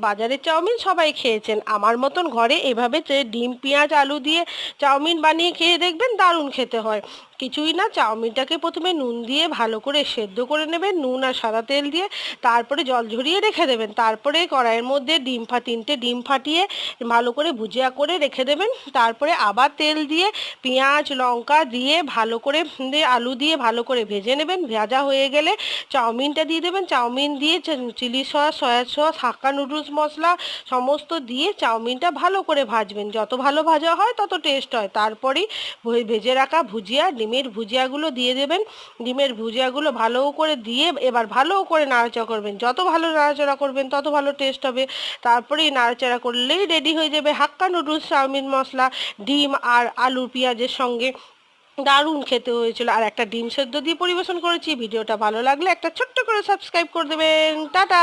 বাজারের চাউমিন সবাই খেয়েছেন, আমার মতন ঘরে এভাবে ডিম পেঁয়াজ আলু দিয়ে চাউমিন বানিয়ে খেয়ে দেখবেন, দারুণ খেতে হয়। কিছুই না, চাউমিনটাকে প্রথমে নুন দিয়ে ভালো করে সেদ্ধ করে নেবেন, নুন আর সাদা তেল দিয়ে। তারপরে জল ঝরিয়ে রেখে দেবেন। তারপরে কড়াইয়ের মধ্যে তিনটে ডিম ফাটিয়ে ভালো করে ভুজিয়া করে রেখে দেবেন। তারপরে আবার তেল দিয়ে পেঁয়াজ লঙ্কা দিয়ে ভালো করে আলু দিয়ে ভালো করে ভেজে নেবেন। ভাজা হয়ে গেলে চাউমিনটা দিয়ে দেবেন। চাউমিন দিয়ে চিলি সস সয়া সস হাক্কা নুডলস মশলা সমস্ত দিয়ে চাউমিনটা ভালো করে ভাজবেন। যত ভালো ভাজা হয় তত টেস্ট হয়। তারপরেই ভেজে রাখা ভুজিয়া, ডিমের ভুজিয়াগুলো দিয়ে দেবেন। ডিমের ভুজিয়াগুলো ভালো করে দিয়ে এবার ভালো করে নাড়াচাড়া করবেন। যত ভালো নাড়াচাড়া করবেন তত ভালো টেস্ট হবে। তারপরেই নাড়াচাড়া করলেই রেডি হয়ে যাবে হাক্কা নুডলস চাউমিন মশলা, ডিম আর আলু পেঁয়াজের সঙ্গে। দারুণ খেতে হয়েছিল। আর একটা ডিম সেদ্ধ দিয়ে পরিবেশন করেছি। ভিডিওটা ভালো লাগলে একটা ছোট্ট করে সাবস্ক্রাইব করে দেবেন। টাটা।